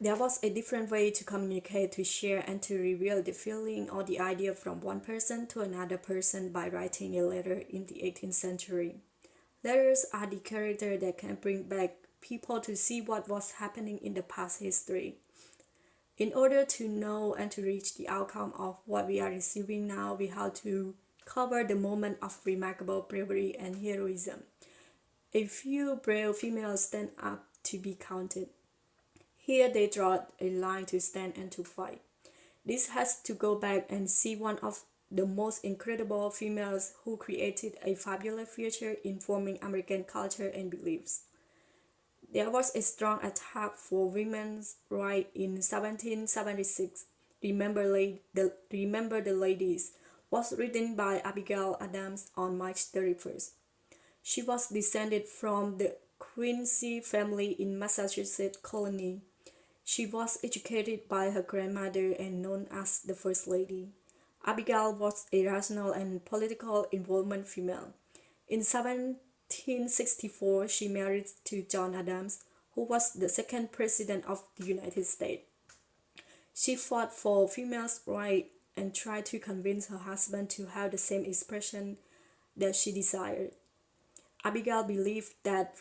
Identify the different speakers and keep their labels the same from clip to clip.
Speaker 1: There was a different way to communicate, to share, and to reveal the feeling or the idea from one person to another person by writing a letter in the 18th century. Letters are the character that can bring back people to see what was happening in the past history. In order to know and to reach the outcome of what we are receiving now, we have to cover the moment of remarkable bravery and heroism. A few brave females stand up to be counted. Here they draw a line to stand and to fight. This has to go back and see one of the most incredible females who created a fabulous future informing American culture and beliefs. There was a strong attack for women's rights in 1776. Remember the Ladies was written by Abigail Adams on March 31st. She was descended from the Quincy family in Massachusetts colony. She was educated by her grandmother and known as the First Lady. Abigail was a rational and political involvement female. In 1764, she married to John Adams, who was the second president of the United States. She fought for females' rights and tried to convince her husband to have the same expression that she desired. Abigail believed that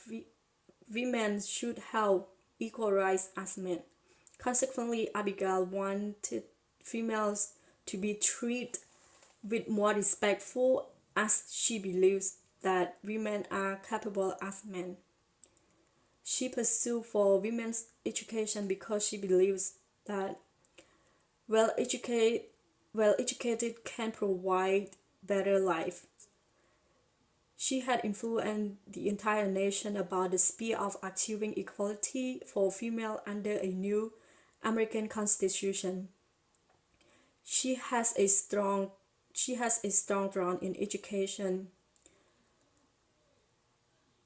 Speaker 1: women should have equal rights as men. Consequently, Abigail wanted females to be treated with more respectful, as she believes that women are capable as men. She pursued for women's education because she believes that well-educated can provide better life. She had influenced the entire nation about the speed of achieving equality for female under a new American Constitution. She has a strong ground in education.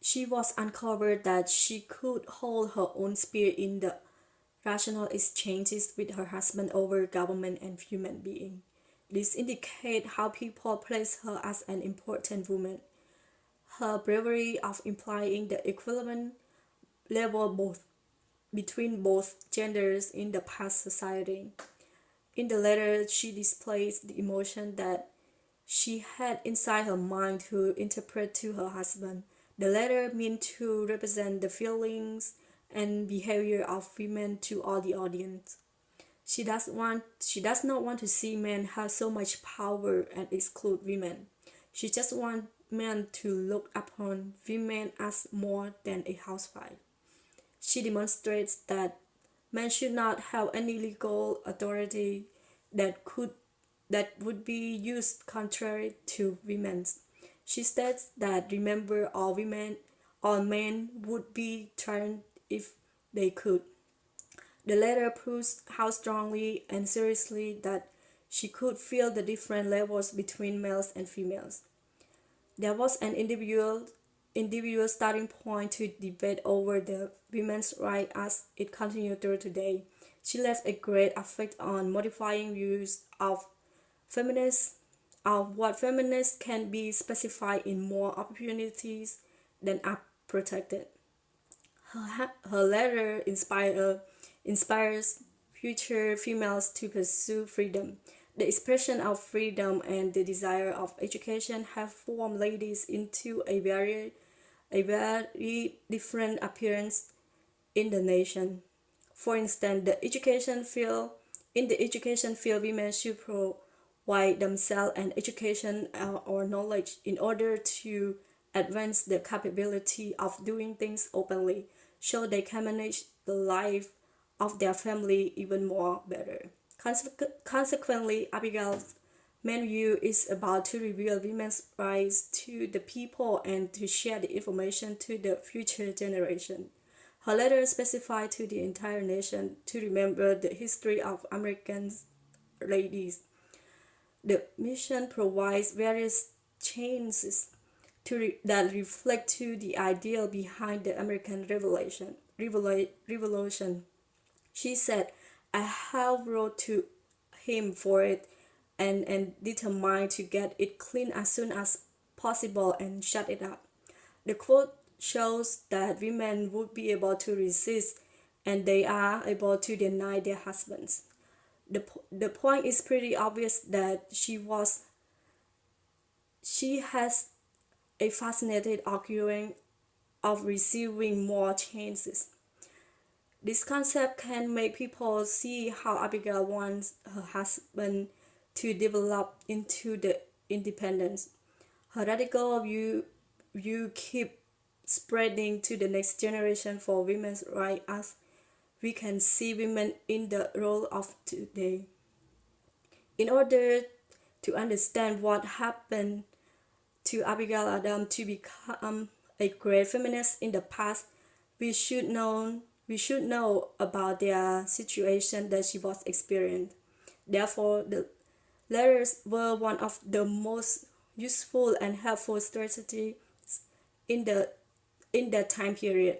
Speaker 1: She was uncovered that she could hold her own spear in the rational exchanges with her husband over government and human being. This indicates how people place her as an important woman. Her bravery of implying the equivalent level between both genders in the past society. In the letter, she displays the emotion that she had inside her mind to interpret to her husband. The letter meant to represent the feelings and behavior of women to all the audience. She does not want to see men have so much power and exclude women. She just wants men to look upon women as more than a housewife. She demonstrates that men should not have any legal authority that would be used contrary to women's. She states that remember all men would be tyrant if they could. The letter proves how strongly and seriously that she could feel the different levels between males and females. There was an individual starting point to debate over the women's right as it continued through today. She left a great effect on modifying views of what feminists can be specified in more opportunities than are protected. Her letter inspires future females to pursue freedom. The expression of freedom and the desire of education have formed ladies into a very different appearance in the nation. For instance, in the education field, women should provide themselves an education or knowledge in order to advance the capability of doing things openly, so they can manage the life of their family even more better. Consequently, Abigail's main view is about to reveal women's rights to the people and to share the information to the future generation. Her letter specified to the entire nation to remember the history of American ladies. The mission provides various changes that reflect to the ideal behind the American Revolution. She said, I have wrote to him for it and determined to get it clean as soon as possible and shut it up. The quote shows that women would be able to resist and they are able to deny their husbands. The point is pretty obvious that she has a fascinated arguing of receiving more chances. This concept can make people see how Abigail wants her husband to develop into the independence. Her radical view keep spreading to the next generation for women's rights as we can see women in the role of today. In order to understand what happened to Abigail Adams to become a great feminist in the past, we should know about their situation that she was experiencing. Therefore, the letters were one of the most useful and helpful strategies in the in that time period.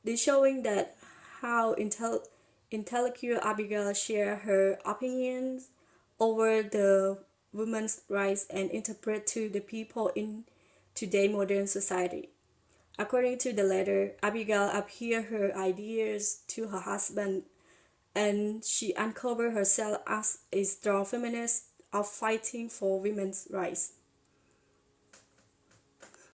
Speaker 1: This showing that how intellectual Abigail shared her opinions over the women's rights and interpret to the people in today modern society. According to the letter, Abigail appeared her ideas to her husband and she uncovered herself as a strong feminist of fighting for women's rights.